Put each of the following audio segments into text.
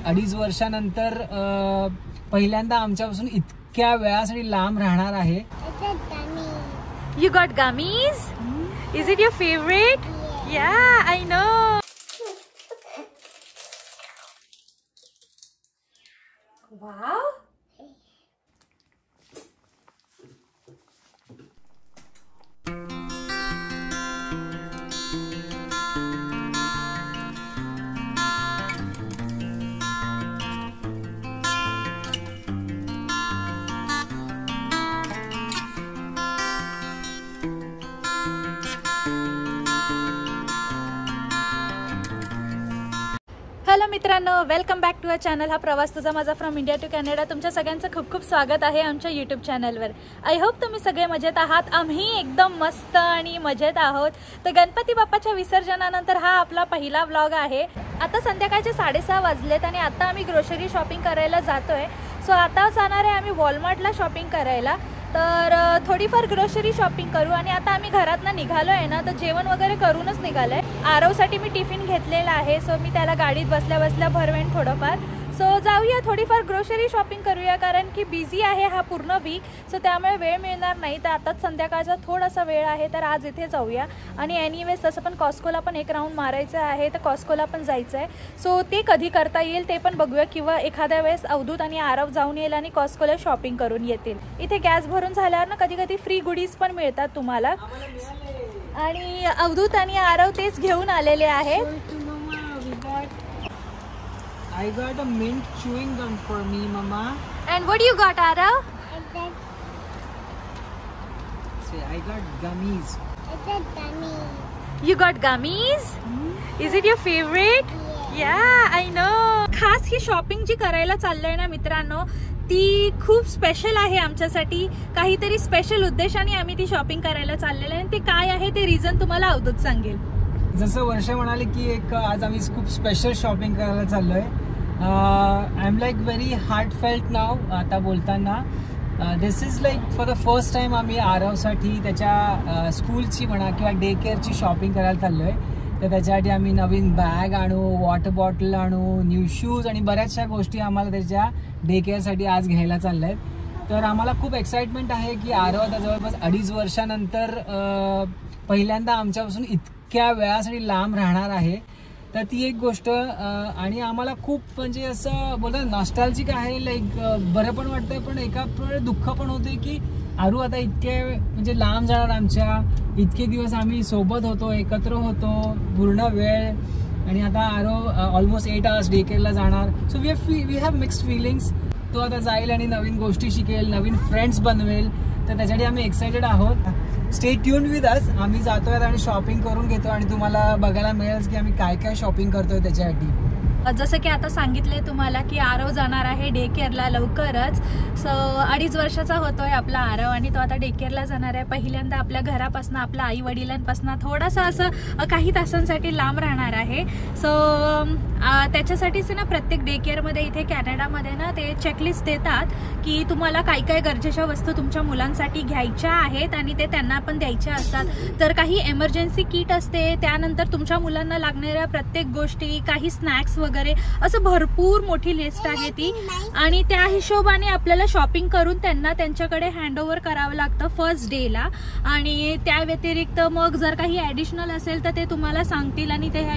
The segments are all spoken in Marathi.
2.5 वर्षानंतर पहिल्यांदा आमच्यापासून इतक्या वेळासाठी लांब राहणार आहे. You got gummies? Is it your favorite? Yeah, I know. Wow. Hello मित्रांनो, welcome back to a channel. हा प्रवास तुझा माझा फ्रॉम इंडिया टू कॅनडा. तुमच्या सगळ्यांचं खूप खूप स्वागत आहे आमच्या यूट्यूब चॅनलवर. आय होप तुम्ही सगळे मजेत आहात. आम्ही एकदम मस्त आणि मजेत आहोत. तर गणपती बाप्पाच्या विसर्जनानंतर हा आपला पहिला व्लॉग आहे. आता संध्याकाळचे 6:30 वाजलेत आणि आता आम्ही ग्रोसरी शॉपिंग करायला जातोय. सो आता जाणार आहे आम्ही वॉलमार्टला शॉपिंग करायला. तर थोडीफार ग्रोसरी शॉपिंग करू आणि आता आम्ही घरातनं निघालो आहे ना, तर जेवण वगैरे करूनच निघालो आहे. आरवसाठी मी टिफिन घेतलेला आहे. सो मी त्याला गाडीत बसल्या बसल्या भरवेन थोडंफार. सो जाऊया थोडीफार ग्रोसरी शॉपिंग करूया, कारण की बिझी आहे हा पूर्ण वीक. सो त्यामुळे वेळ मिळणार नाही. तर आताच संध्याकाळचा थोडासा वेळ आहे, तर आज इथे जाऊया. आणि एनिवेज तसं पण कॉस्कोला पण एक राऊंड मारायचं आहे, तर कॉस्कोला पण जायचं आहे. सो ते कधी करता येईल ते पण बघूया, किंवा एखाद्या वेळेस अवधूत आणि आरव जाऊन येईल आणि कॉस्कोला शॉपिंग करून येतील. इथे गॅस भरून झाल्यावर ना कधी कधी फ्री गुडीज पण मिळतात तुम्हाला. आणि अवधूत आणि आरव तेच घेऊन आलेले आहेत. I got a mint chewing gum for me, Mama. And what do you got, Arav? Say, I got gummies. You got gummies? Is it your favorite? Yeah, I know. खास ही शॉपिंग जी करायला चाललंय ना मित्रांनो, ती खूप स्पेशल आहे आमच्यासाठी. काहीतरी स्पेशल उद्देशाने आम्ही ती शॉपिंग करायला चाललेलं आहे. ते काय आहे ते रिझन तुम्हाला अवधूत सांगेल. जसं वर्ष म्हणाले की आज आम्ही खूप स्पेशल शॉपिंग करायला चाललोय. I am like very heartfelt नाव आता बोलताना. This is like for the first time आम्ही आरवसाठी त्याच्या स्कूलची म्हणा किंवा डे केअरची शॉपिंग करायला चाललोय. तर त्याच्यासाठी आम्ही नवीन बॅग आणू, वॉटर बॉटल आणू, न्यू शूज आणि बऱ्याचशा गोष्टी आम्हाला त्याच्या डे केअरसाठी आज घ्यायला चालल्या आहेत. तर आम्हाला खूप एक्साइटमेंट आहे की आरव आता जवळपास 2.5 वर्षानंतर पहिल्यांदा आमच्यापासून इतक्या वेळासाठी लांब राहणार आहे. तर ती एक गोष्ट. आणि आम्हाला खूप म्हणजे असं बोलतात नॉस्टॅल्जिक आहे. लाईक बरं पण वाटतंय, पण एका प्रकारे दुःख पण होते की आरू आता इतके म्हणजे लांब जाणार आमच्या. इतके दिवस आम्ही सोबत होतो, एकत्र होतो पूर्ण वेळ. आणि आता आरो ऑलमोस्ट 8 hours डे केअरला जाणार. So we have mixed feelings. तो आता जाईल आणि नवीन गोष्टी शिकेल, नवीन फ्रेंड्स बनवेल. तर त्यासाठी आम्ही एक्सायटेड आहोत. Stay tuned with us. आम्ही जातोय आणि शॉपिंग करून घेतो आणि तुम्हाला बघायला मिळेल की आम्ही काय काय शॉपिंग करतोय त्याच्यासाठी. जसं की आता सांगितलंय तुम्हाला की आरव जाणार आहे डे केअरला लवकरच. सो 2.5 वर्षाचा होतोय आपला आरव आणि तो आता डे केअरला जाणार आहे. पहिल्यांदा आपल्या घरापासून, आपल्या आई वडिलांपासून थोडासा असं काही तासांसाठी लांब राहणार आहे. सो त्याच्यासाठीच ना प्रत्येक डे केअरमध्ये इथे कॅनडामध्ये ना ते चेकलिस्ट देतात की तुम्हाला काय काय गरजेच्या वस्तू तुमच्या मुलांसाठी घ्यायच्या आहेत आणि ते त्यांना पण द्यायच्या असतात. तर काही एमर्जन्सी किट असते, त्यानंतर तुमच्या मुलांना लागणाऱ्या प्रत्येक गोष्टी, काही स्नॅक्स वगैरे, असं भरपूर मोठी लिस्ट आहे ती. आणि त्या हिशोबाने आपल्याला शॉपिंग करून त्यांना त्यांच्याकडे हँडओव्हर करावं लागतं फर्स्ट डेला. आणि त्या व्यतिरिक्त मग जर काही ॲडिशनल असेल तर ते तुम्हाला सांगतील आणि ते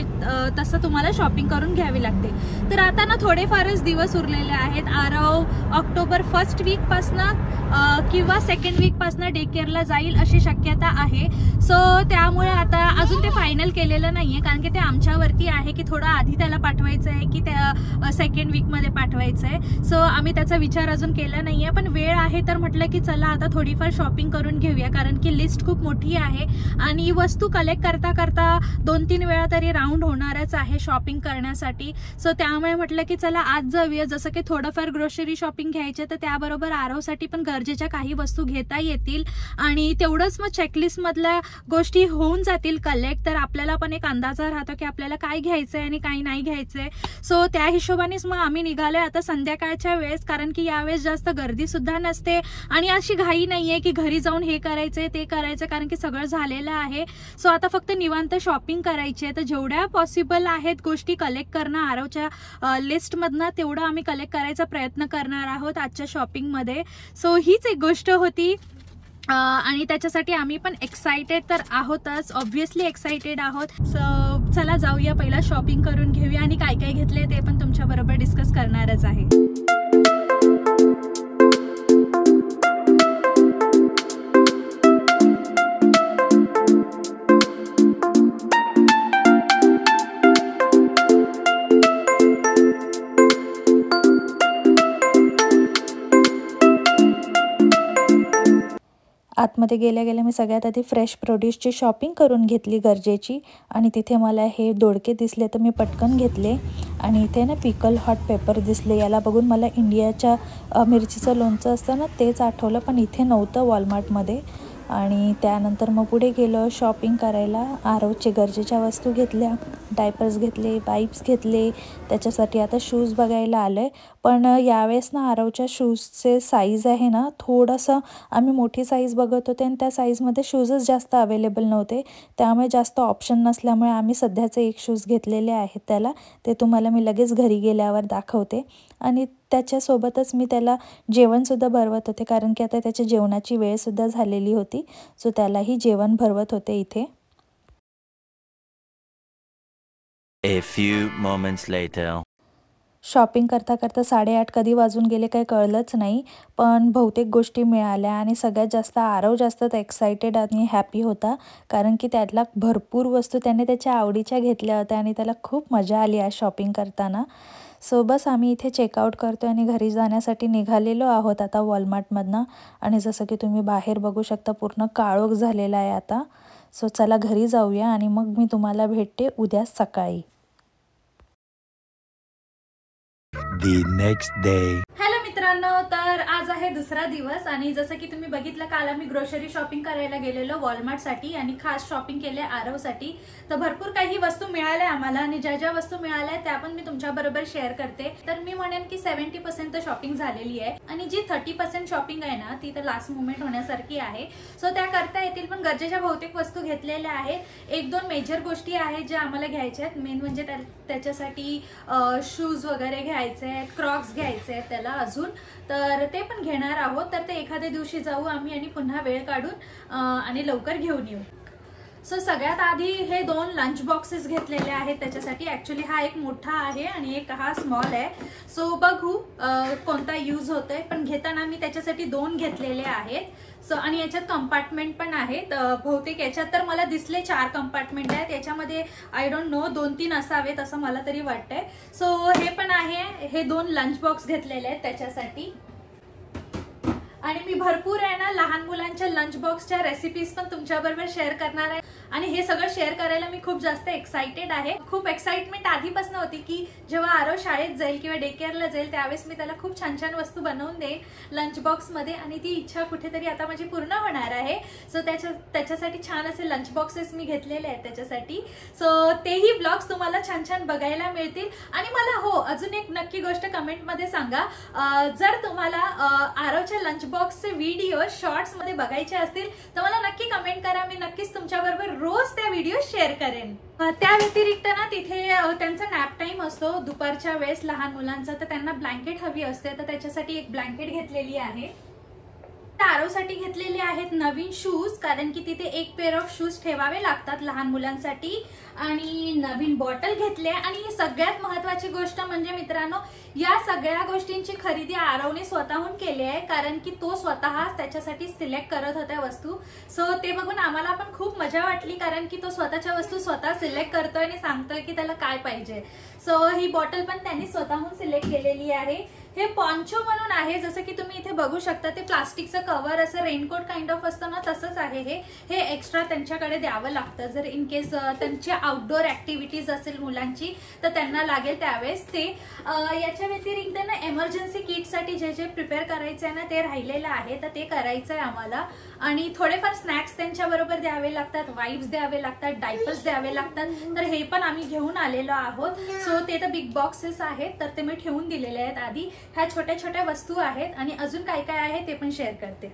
तसं तुम्हाला शॉपिंग करून घ्यावी लागते. तर आता ना थोडेफारच दिवस उरलेले आहेत. आरव ऑक्टोबर 1st वीकपासनं किंवा 2nd वीकपासनं डे केअरला जाईल अशी शक्यता आहे. सो त्यामुळे आता अजून ते फायनल केलेलं नाहीये, कारण की ते आमच्यावरती आहे की थोडं आधी त्याला पाठवायचं आहे की त्या 2nd वीकमध्ये पाठवायचं आहे. सो आम्ही त्याचा विचार अजून केला नाहीये, पण वेळ आहे तर म्हटलं की चला आता थोडीफार शॉपिंग करून घेऊया, कारण की लिस्ट खूप मोठी आहे आणि वस्तू कलेक्ट करता करता 2-3 वेळा तरी राऊंड होणारच आहे शॉपिंग करण्यासाठी. सो त्यामुळे म्हटलं की चला आज जाऊया. जसं की थोडंफार ग्रोसरी शॉपिंग घ्यायचं, तर त्याबरोबर आरवसाठी पण गरजेच्या काही वस्तू घेता येतील आणि तेवढंच मग चेकलिस्ट मधल्या गोष्टी होऊन जातील. कलेक्ट, तर आपल्याला पण एक अंदाजा राहतो की आपल्याला काय घ्यायचंय आणि काय नाही घ्यायचंय. सो त्या हिशोबानेच मग आम्ही निघालोय आता संध्याकाळच्या वेळेस, कारण की यावेळेस जास्त गर्दी सुद्धा नसते आणि अशी घाई नाहीये की घरी जाऊन हे करायचंय ते करायचंय, कारण की सगळं झालेलं आहे. सो आता फक्त निवांत शॉपिंग करायची आहे. तर जेवढ्या पॉसिबल आहेत गोष्टी कलेक्ट करणं आरवच्या लिस्टमधनं, तेवढं आम्ही कलेक्ट करायचा प्रयत्न करणार आहोत आजच्या शॉपिंगमध्ये. सो हीच एक गोष्ट होती आणि त्याच्यासाठी आम्ही पण एक्साइटेड तर आहोतच, ऑब्व्हियसली एक्साइटेड आहोत. सो चला जाऊया, पहिला शॉपिंग करून घेऊया आणि काय काय घेतले ते पण तुमच्या बरोबर डिस्कस करणारच आहे. आतमध्ये गेल्या गेल्या मी सगळ्यात आधी फ्रेश प्रोड्यूसची शॉपिंग करून घेतली गरजेची, आणि तिथे मला हे दोडके दिसले तर मी पटकन घेतले. आणि इथे ना पिकल हॉट पेपर दिसले, याला बघून मला इंडियाच्या मिरचीचं लोणचं असतं ना तेच आठवलं, पण इथे नव्हतं वॉलमार्टमध्ये. आणि त्यानंतर मग पुढे गेलो शॉपिंग करायला. आरवचे गरजेच्या वस्तू घेतल्या, डायपर्स घेतले, वाईप्स घेतले, त्याच्यासाठी आता शूज बघायला आलं आहे. पण यावेळेस ना आरवच्या शूजचे साईज आहे ना थोडंसं, आम्ही मोठी साईज बघत होते आणि त्या साईजमध्ये शूजच जास्त अवेलेबल नव्हते, त्यामुळे जास्त ऑप्शन नसल्यामुळे आम्ही सध्याचे एक शूज घेतलेले आहेत त्याला, ते तुम्हाला मी लगेच घरी गेल्यावर दाखवते. आणि त्याच्यासोबतच मी त्याला जेवणसुद्धा भरवत होते, कारण की आता त्याच्या जेवणाची वेळसुद्धा झालेली होती. सो त्यालाही जेवण भरवत होते इथे. A few moments later. Shopping करता करता 8:30 कधी वाजून गेले काही कळलंच नाही, पण बहुतेक गोष्टी मिळाल्या. आणि सगळ्यात जास्त आरव जास्त एक्सायटेड आणि हॅपी होता, कारण की त्यातला भरपूर वस्तू त्याने त्याच्या आवडीच्या घेतल्या होत्या आणि त्याला खूप मजा आली आज शॉपिंग करताना. सो बस आम्ही इथे चेकआउट करतो आणि घरी जाण्यासाठी निघालेलो आहोत आता वॉलमार्टमधनं. आणि जसं की तुम्ही बाहेर बघू शकता पूर्ण काळोख झालेला आहे आता. सो चला घरी जाऊया आणि मग मी तुम्हाला भेटते उद्या सकाळी. The next day. हॅलो मित्रांनो, तर आज आहे दुसरा दिवस आणि जसं की तुम्ही बघितलं काल आम्ही ग्रोसरी शॉपिंग करायला गेलेलो वॉलमार्टसाठी आणि खास शॉपिंग केले आरवसाठी. तर भरपूर काही वस्तू मिळाल्या आम्हाला आणि ज्या ज्या वस्तू मिळाल्या त्या पण मी तुमच्या बरोबर शेअर करते. तर मी म्हणेन की 70% शॉपिंग झालेली आहे आणि जी 30% शॉपिंग आहे ना ती तर लास्ट मोमेंट होण्यासारखी आहे. सो त्या करता येतील, पण गरजेच्या बहुतेक वस्तू घेतलेल्या आहेत. 1-2 मेजर गोष्टी आहेत ज्या आम्हाला घ्यायच्या आहेत. मेन म्हणजे त्याच्यासाठी शूज वगैरे घ्यायचे आहेत, क्रॉक्स घ्यायचे आहेत त्याला अजून, तर ते पण घेणार आहोत. तर ते एखाद्या दिवशी जाऊ आम्ही आणि पुन्हा वेळ काढून आणि लवकर घेऊन येऊ. सो सगळ्यात आधी हे 2 लंच बॉक्सेस घेतलेले आहेत त्याच्यासाठी. ॲक्च्युली हा एक मोठा आहे आणि एक हा स्मॉल आहे. सो बघू कोणता यूज होतोय, पण घेताना मी त्याच्यासाठी 2 घेतलेले आहेत. सो आणि याच्यात कंपार्टमेंट पण आहेत. बहुतेक याच्यात तर मला दिसले 4 कंपार्टमेंट आहेत, याच्यामध्ये आय डोंट नो 2-3 असावेत असं मला तरी वाटतंय. सो हे पण आहे, हे 2 लंच बॉक्स घेतलेले आहेत त्याच्यासाठी. आणि मी भरपूर आहे ना लहान मुलांच्या लंच बॉक्सच्या रेसिपीज पण तुमच्याबरोबर शेअर करणार आहे आणि हे सगळं शेअर करायला मी खूप जास्त एक्साइटेड आहे. खूप एक्साइटमेंट आधीपासून होती की जेव्हा आरव शाळेत जाईल किंवा डे केअरला जाईल त्यावेळेस मी त्याला खूप छान छान वस्तू बनवून देईन लंच बॉक्समध्ये आणि ती इच्छा कुठेतरी आता माझी पूर्ण होणार आहे. सो त्याच्यासाठी छान असे लंच बॉक्सेस मी घेतलेले आहेत त्याच्यासाठी. सो तेही ब्लॉग्स तुम्हाला छान छान बघायला मिळतील. आणि मला हो अजून एक नक्की गोष्ट कमेंटमध्ये सांगा, जर तुम्हाला आरवच्या लंच बॉक्सचे व्हिडिओ शॉर्ट्स मध्ये बघायचे असतील तर मला नक्की कमेंट करा. मी नक्कीच तुमच्याबरोबर रोज त्या व्हिडिओ शेअर करेन. त्या व्यतिरिक्त ना तिथे त्यांचा नॅप टाइम असतो दुपारच्या वेळेस लहान मुलांचा, तर त्यांना ब्लँकेट हवी असते, तर त्याच्यासाठी एक ब्लँकेट घेतलेली आहे. आरवसाठी घेतलेले आहेत नवीन शूज, कारण की तिथे एक पेअर ऑफ शूज ठेवावे लागतात लहान मुलांसाठी. आणि नवीन बॉटल घेतले. आणि सगळ्यात महत्त्वाची गोष्ट म्हणजे मित्रांनो, या सगळ्या गोष्टींची खरेदी आरवने स्वतःहून केली आहे, कारण की तो स्वतः त्याच्यासाठी सिलेक्ट करत होता वस्तू. सो ते बघून आम्हाला पण खूप मजा वाटली, कारण की तो स्वतःच्या वस्तू स्वतः सिलेक्ट करतोय आणि सांगतोय की त्याला काय पाहिजे. सो ही बॉटल पण त्यांनी स्वतःहून सिलेक्ट केलेली आहे. हे पॉन्चो म्हणून आहे, जसं की तुम्ही इथे बघू शकता ते प्लास्टिकचं कव्हर असं रेनकोट काइंड ऑफ असतं ना तसंच आहे हे एक्स्ट्रा त्यांच्याकडे द्यावं लागतं जर इन केस त्यांची आउटडोर ऍक्टिव्हिटीज असेल मुलांची तर त्यांना लागेल त्यावेळेस ते। याच्या व्यतिरिक्त ना इमर्जन्सी किटसाठी जे जे प्रिपेअर करायचं आहे ना ते राहिलेलं आहे तर ते करायचं आहे आम्हाला आणि थोडेफार स्नॅक्स त्यांच्याबरोबर द्यावे लागतात, वाईप्स द्यावे लागतात, डायपर्स द्यावे लागतात तर हे पण आम्ही घेऊन आलेलो आहोत। सो ते तर बिग बॉक्सेस आहेत तर ते मी ठेवून दिलेले आहेत आधी। ह्या छोट्या छोट्या वस्तू आहेत आणि अजून काय काय आहे ते पण शेअर करते।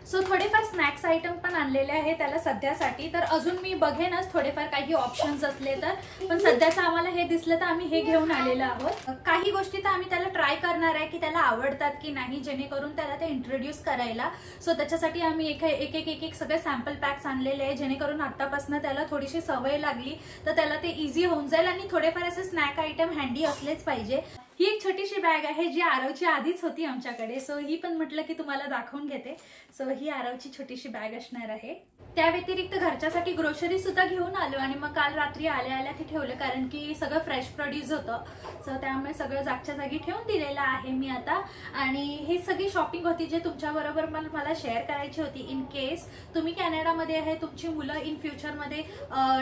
सो थोडेफार स्नॅक्स आयटम पण आणलेले आहे त्याला सध्यासाठी, तर अजून मी बघेनच थोडेफार काही ऑप्शन्स असले तर, पण सध्याचं आम्हाला हे दिसलं तर आम्ही हे घेऊन आलेलो आहोत। काही गोष्टी तर आम्ही त्याला ट्राय करणार आहे की त्याला आवडतात की नाही जेणेकरून त्याला ते इंट्रोड्यूस करायला। सो त्याच्यासाठी आम्ही एक सगळे सॅम्पल पॅक्स आणलेले आहे जेणेकरून आतापासून त्याला थोडीशी सवय लागली तर त्याला ते इझी होऊन जाईल आणि थोडेफार असे स्नॅक आयटम हँडी असलेच पाहिजे। ही एक छोटीशी बॅग आहे जी आरवची आधीच होती आमच्याकडे, सो ही पण म्हटलं की तुम्हाला दाखवून घेते। सो ही आरवची छोटीशी बॅग असणार आहे। त्या व्यतिरिक्त घरच्यासाठी ग्रोसरी सुद्धा घेऊन आलो आणि मग काल रात्री आल्या आल्या ती ठेवलं कारण की सगळं फ्रेश प्रोड्यूस होतं सो त्यामुळे सगळं जागच्या जागी ठेवून दिलेलं आहे मी आता। आणि ही सगळी शॉपिंग होती जे तुमच्याबरोबर मला शेअर करायची होती। इन केस तुम्ही कॅनडामध्ये आहे, तुमची मुलं इन फ्युचरमध्ये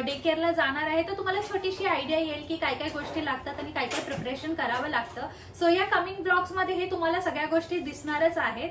डे केअरला जाणार आहे तर तुम्हाला छोटीशी आयडिया येईल की काय काय गोष्टी लागतात आणि काय काय प्रिपरेशन करावं लागतं। सो या कमिंग ब्लॉग्समध्ये हे तुम्हाला सगळ्या गोष्टी दिसणारच आहेत।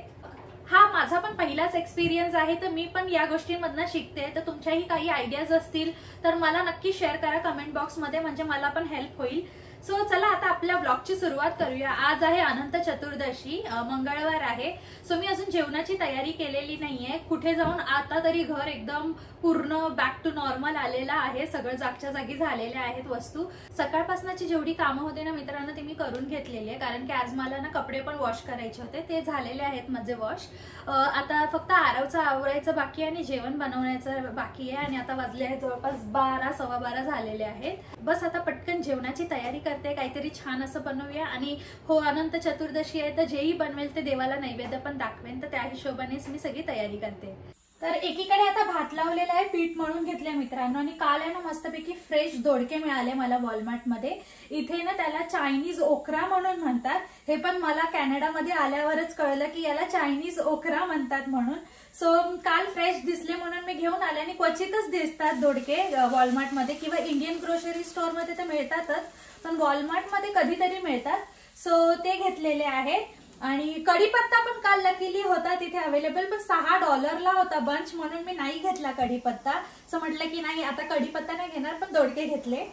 हा माझा पण पहिलाच एक्सपिरियन्स आहे तर मी पण या गोष्टींमधनं शिकते, तर तुमच्याही काही आयडियाज असतील तर मला नक्की शेअर करा कमेंट बॉक्समध्ये, म्हणजे मला पण हेल्प होईल। सो चला आता आपल्या ब्लॉगची सुरुवात करूया। आज आहे अनंत चतुर्दशी, मंगळवार आहे। सो मी अजून जेवणाची तयारी केलेली नाहीये, कुठे जाऊन आता तरी घर एकदम पूर्ण बॅक टू नॉर्मल आलेला आहे, सगळं जागच्या जागी झालेले आहेत वस्तू। सकाळपासूनची जेवढी कामं होते ना मित्रांनो ते मी करून घेतलेली आहे कारण की आज मला ना कपडे पण वॉश करायचे होते, ते झालेले आहेत माझे वॉश। आता फक्त आरवचं आवरायचं बाकी आहे आणि जेवण बनवण्याचं बाकी आहे आणि आता वाजले आहेत जवळपास 12 सव्वा 12 झालेले आहेत। बस आता पटकन जेवणाची तयारी करते, काहीतरी छान असं बनवूया। आणि हो अनंत चतुर्दशी आहे तर जेही बनवेल ते देवाला नैवेद्य पण दाखवेन, तर त्या हिशोबानेच मी सगळी तयारी करते। तर एकीकडे आता भात लावलेला आहे, पीठ मळून घेतले मित्रांनो आणि काल आहे ना मस्तपैकी फ्रेश दोडके मिळाले मला वॉलमार्ट मध्ये। इथे ना त्याला चायनीज ओकरा म्हणून म्हणतात, हे पण मला कॅनडामध्ये आल्यावरच कळलं की याला चायनीज ओकरा म्हणतात म्हणून। सो काल फ्रेश दिसले म्हणून मी घेऊन आले आणि क्वचितच दिसतात दोडके वॉलमार्ट मध्ये किंवा इंडियन ग्रोसरी स्टोअर मध्ये तर मिळतातच, पण वॉलमार्ट मध्ये कधीतरी मिळतात। सो ते घेतलेले आहेत आणि कढीपत्ता पण काल लकीली होता तिथे अवेलेबल, पण $6 होता बंच म्हणून मी नाही घेतला कढीपत्ता। सो म्हटलं की नाही आता कढीपत्ता नाही घेणार पण दोडके घेतले।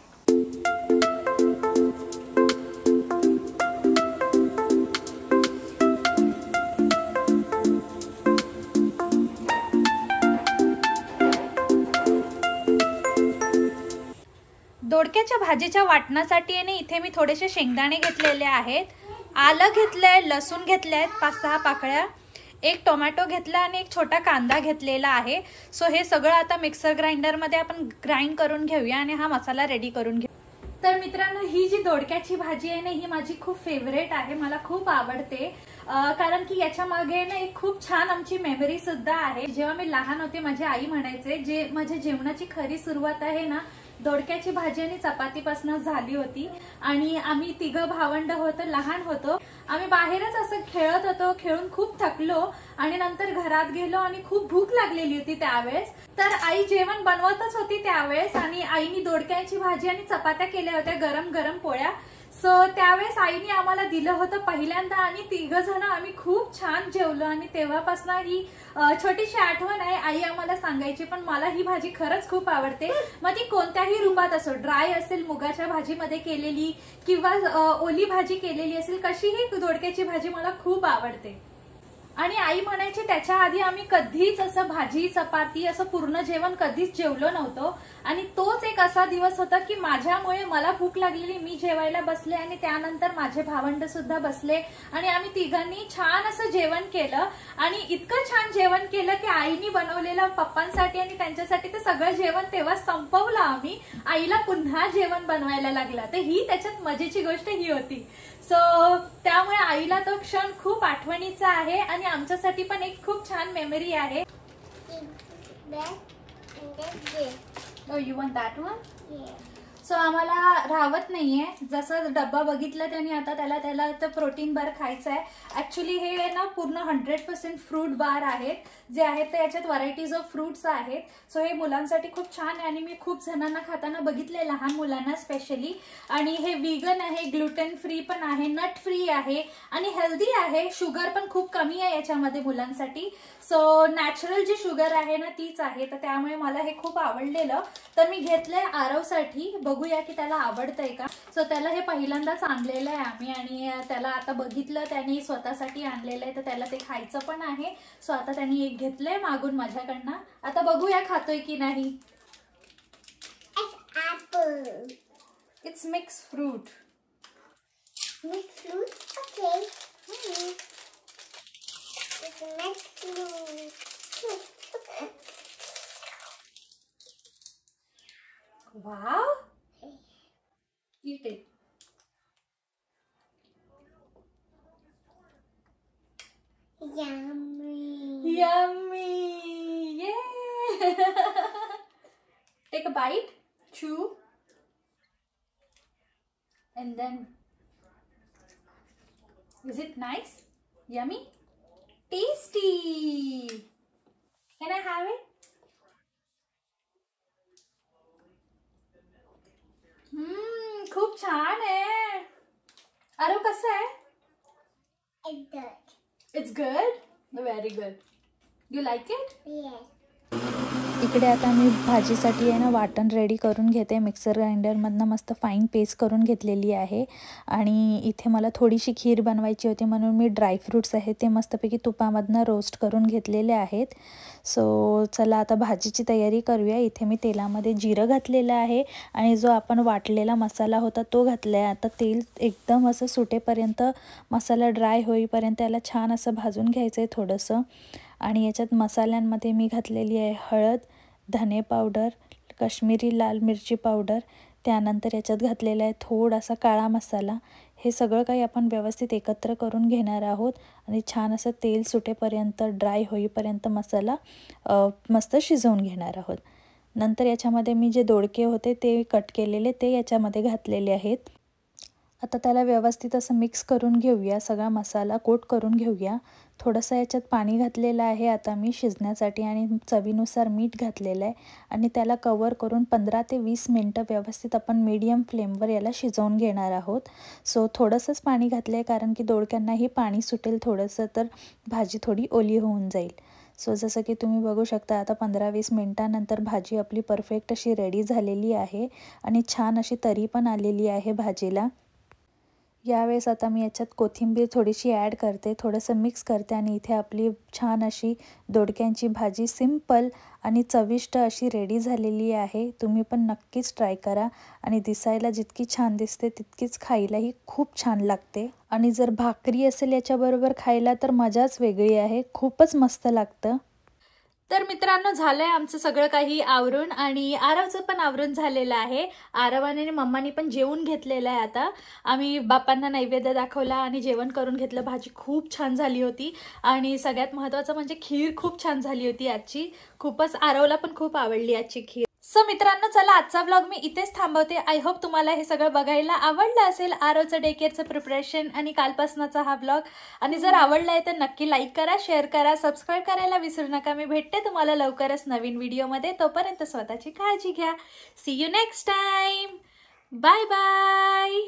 दोडक्याच्या भाजीच्या वाटणासाठी ना इथे मी थोडेसे शेंगदाणे घेतलेले आहेत, आलं घेतलंय, लसूण घेतलंय 5-6 पाकळ्या, एक टोमॅटो घेतला आणि एक छोटा कांदा घेतलेला आहे। सो हे सगळं आता मिक्सर ग्राइंडर मध्ये आपण ग्राइंड करून घेऊया आणि हा मसाला रेडी करून घेऊ। तर मित्रांनो ही जी दोडक्याची भाजी आहे ना ही माझी खूप फेवरेट आहे, मला खूप आवडते कारण की याच्या मागे ना एक खूप छान आमची मेमरी सुद्धा आहे। जेव्हा मी लहान होते माझी आई म्हणायचे जे माझ्या जेवणाची खरी सुरुवात आहे ना दोडक्याची भाजी आणि चपातीपासून झाली होती आणि आम्ही तिघं भावंड होतो, लहान होतो, आम्ही बाहेरच असं खेळत होतो, खेळून खूप थकलो आणि नंतर घरात गेलो आणि खूप भूक लागलेली होती त्यावेळेस, तर आई जेवण बनवतच होती त्यावेळेस आणि आईनी दोडक्याची भाजी आणि चपात्या केल्या होत्या, गरम गरम पोळ्या। सो त्यावेळेस आईने आम्हाला दिलं होतं पहिल्यांदा आणि तिघं जण आम्ही खूप छान जेवलो आणि तेव्हापासून ही छोटीशी आठवण आहे। आई आम्हाला सांगायची, पण मला ही भाजी खरंच खूप आवडते, मग ती कोणत्याही रूपात असो, ड्राय असेल मुगाच्या भाजीमध्ये केलेली किंवा ओली भाजी केलेली असेल, कशीही दोडक्याची भाजी मला खूप आवडते। आणि आई म्हणायची त्याच्या आधी आम्ही कधीच असं भाजी चपाती असं पूर्ण जेवण कधीच जेवलो नव्हतो आणि तोच एक असा दिवस होता की माझ्यामुळे मला भूक लागलेली, मी जेवायला बसले आणि त्यानंतर माझे भावंड सुद्धा बसले आणि आम्ही तिघांनी छान असं जेवण केलं आणि इतकं छान जेवण केलं की आईनी बनवलेलं पप्पांसाठी आणि त्यांच्यासाठी ते सगळं जेवण तेव्हा संपवलं आम्ही, आईला पुन्हा जेवण बनवायला लागला, तर ही त्याच्यात मजेची गोष्ट ही होती। सो त्यामुळे आईला तो क्षण खूप आठवणीचा आहे आणि आमच्यासाठी पण एक खूप छान मेमरी आहे। Oh, you want that one? Yeah. So आम्हाला राहत नाहीये. जसं डब्बा बघितला त्यांनी आता त्याला तर प्रोटीन बार खायचा आहे. ऍक्च्युली हे ना पूर्ण 100% फ्रूट बार आहेत जे आहेत, तर याच्यात व्हरायटीज ऑफ फ्रुट्स आहेत. सो हे मुलांसाठी खूप छान आहे आणि मी खूप जणांना खाताना बघितले, लहान मुलांना स्पेशली. आणि हे व्हीगन आहे, ग्लुटेन फ्री पण आहे, नट फ्री आहे आणि हेल्दी आहे. शुगर पण खूप कमी आहे याच्यामध्ये मुलांसाठी. सो नॅचरल जी शुगर आहे ना तीच आहे, तर त्यामुळे मला हे खूप आवडलेलं. तर मी घेतलंय आरवसाठी. बघूया की त्याला आवडतंय का. सो त्याला हे पहिल्यांदाच आणलेलं आहे आम्ही आणि त्याला आता बघितलं त्यांनी स्वतःसाठी आणलेलं आहे, तर त्याला ते खायचं पण आहे. सो आता त्यांनी एक घेतलंय मागून माझ्याकडनं. आता बघूया खातोय की नाही. It's mix fruit. Mixed fruit? Okay. It's mixed fruit. Wow. Eat it. Yummy. Yummy. Yay. Take a bite. Chew. And then, is it nice? Yummy? Tasty. Can I have it? खूप छान आहे. अरे कसं आहे? It's good. It's good? Very good. You like it? Yes. इकडे आता मी भाजीसाठी आहे ना वाटण रेडी करून घेते. मिक्सर ग्राइंडरमधनं मस्त फाईन पेस्ट करून घेतलेली आहे. आणि इथे मला थोडीशी खीर बनवायची होती म्हणून मी ड्रायफ्रूट्स आहेत ते मस्तपैकी तुपामधनं रोस्ट करून घेतलेले आहेत. सो चला आता भाजीची तयारी करूया. इथे मी तेलामध्ये जिरं घातलेलं आहे आणि जो आपण वाटलेला मसाला होता तो घातला आहे. आता तेल एकदम असं सुटेपर्यंत, मसाला ड्राय होईपर्यंत याला छान असं भाजून घ्यायचं आहे थोडंसं. आणि याच्यात मसाल्यांमध्ये मी घातलेली आहे हळद, धने पावडर, काश्मीरी लाल मिरची पावडर, त्यानंतर याच्यात घातलेला आहे थोडासा काळा मसाला. हे सगळं काही आपण व्यवस्थित एकत्र करून घेणार आहोत आणि छान असं तेल सुटेपर्यंत, ड्राय होईपर्यंत मसाला मस्त शिजवून घेणार आहोत. नंतर याच्यामध्ये मी जे दोडके होते ते कट केलेले ते याच्यामध्ये घातलेले आहेत. आता त्याला व्यवस्थित असं मिक्स करून घेऊया, सगळा मसाला कोट करून घेऊया. थोडंसं याच्यात पाणी घातलेलं आहे आता मी शिजण्यासाठी आणि चवीनुसार मीठ घातलेलं आहे. आणि त्याला कवर करून 15 ते 20 मिनटं व्यवस्थित आपण मीडियम फ्लेमवर याला शिजवून घेणार आहोत. सो थोडंसंच पाणी घातलं आहे कारण की दोडक्यांनाही पाणी सुटेल थोडंसं, तर भाजी थोडी ओली होऊन जाईल. सो जसं की तुम्ही बघू शकता आता 15-20 मिनटानंतर भाजी आपली परफेक्ट अशी रेडी झालेली आहे आणि छान अशी तरी पण आलेली आहे भाजीला. यावेळेस आता मी याच्यात कोथिंबीर थोडीशी ॲड करते, थोडंसं मिक्स करते आणि इथे आपली छान अशी दोडक्यांची भाजी सिंपल आणि चविष्ट अशी रेडी झालेली आहे. तुम्ही पण नक्कीच ट्राय करा. आणि दिसायला जितकी छान दिसते तितकीच खायलाही खूप छान लागते. आणि जर भाकरी असेल याच्याबरोबर खायला तर मजाच वेगळी आहे, खूपच मस्त लागतं. तर मित्रांनो, झालंय आमचं सगळं काही आवरून आणि आरवचं पण आवरून झालेलं आहे. आरवाने आणि मम्मानी पण जेवून घेतलेलं आहे. आता आम्ही बापांना नैवेद्य दाखवला आणि जेवण करून घेतलं. भाजी खूप छान झाली होती आणि सगळ्यात महत्त्वाचं म्हणजे खीर खूप छान झाली होती आजची. खूपच आरवला पण खूप आवडली आजची खीर. सो मित्रांनो, चला आजचा व्लॉग मी इथेच थांबवते. आय होप तुम्हाला हे सगळं बघायला आवडलं असेल, आरवचं डे केअरचं प्रिपरेशन आणि कालपासनाचा हा व्लॉग. आणि जर आवडला आहे तर नक्की लाईक करा, शेअर करा, सबस्क्राईब करायला विसरू नका. मी भेटते तुम्हाला लवकरच नवीन व्हिडिओमध्ये. तोपर्यंत स्वतःची काळजी घ्या. See you next time. Bye bye.